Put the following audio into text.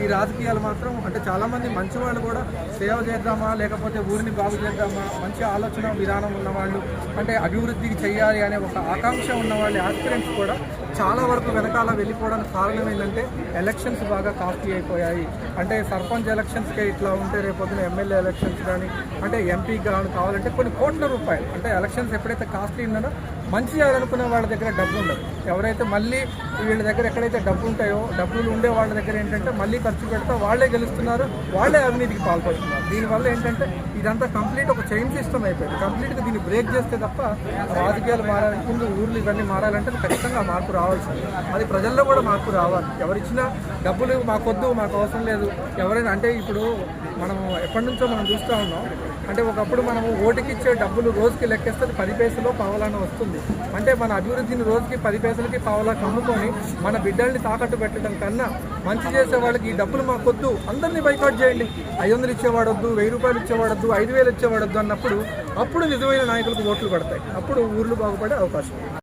ఈ రాజకీయాలు మాత్రం అంటే చాలామంది మంచి వాళ్ళు కూడా సేవ చేద్దామా లేకపోతే ఊరిని బాగు చేద్దామా మంచి ఆలోచన విధానం ఉన్నవాళ్ళు అంటే అభివృద్ధికి చేయాలి అనే ఒక ఆకాంక్ష ఉన్న వాళ్ళ ఆస్పిరెంట్స్ కూడా చాలా వరకు వెనకాల వెళ్ళిపోవడానికి కారణం ఏంటంటే ఎలక్షన్స్ బాగా కాస్ట్లీ అయిపోయాయి. అంటే సర్పంచ్ ఎలక్షన్స్కే ఇట్లా ఉంటే రేపొద్దున ఎమ్మెల్యే ఎలక్షన్స్ కానీ అంటే ఎంపీకి కానీ కావాలంటే కొన్ని కోట్ల రూపాయలు. అంటే ఎలక్షన్స్ ఎప్పుడైతే కాస్ట్లీ ఉన్నదో మంచి చేయాలనుకునే వాళ్ళ దగ్గర డబ్బు ఉండదు. ఎవరైతే మళ్ళీ వీళ్ళ దగ్గర ఎక్కడైతే డబ్బు ఉంటాయో డబ్బులు ఉండే వాళ్ళ దగ్గర ఏంటంటే మళ్ళీ ఖర్చు పెడతా వాళ్ళే గెలుస్తున్నారు, వాళ్ళే అవినీతికి పాల్పడుతున్నారు. దీనివల్ల ఏంటంటే ఇదంతా కంప్లీట్ ఒక చైన్ సిస్టమ్ అయిపోయింది. కంప్లీట్గా దీన్ని బ్రేక్ చేస్తే తప్ప రాజకీయాలు మారాలి, ముందు ఊర్లు ఇవన్నీ మారాలంటే ఖచ్చితంగా మార్పు రావాల్సింది. అది ప్రజల్లో కూడా మార్పు రావాలి. ఎవరిచ్చినా డబ్బులు మాకొద్దు, మాకు అవసరం లేదు ఎవరైనా అంటే ఇప్పుడు మనం ఎప్పటి నుంచో మనం చూస్తూ ఉన్నాం. అంటే ఒకప్పుడు మనము ఓటుకి ఇచ్చే డబ్బులు రోజుకి లెక్కేస్తే 10 పైసలు పావలాన వస్తుంది. అంటే మన అభివృద్ధిని రోజుకి 10 పైసలకి పావలాకి అమ్ముకొని మన బిడ్డల్ని తాకట్టు పెట్టడం కన్నా మంచి చేసే వాళ్ళకి ఈ డబ్బులు మాకొద్దు, అందరినీ బైకాట్ చేయండి, 500 ఇచ్చేవాడొద్దు, 1000 రూపాయలు ఇచ్చేవాడొద్దు, 5000 ఇచ్చేవాడొద్దు అన్నప్పుడు అప్పుడు నిజమైన నాయకులకు ఓట్లు పడతాయి. అప్పుడు ఊర్లు బాగుపడే అవకాశం.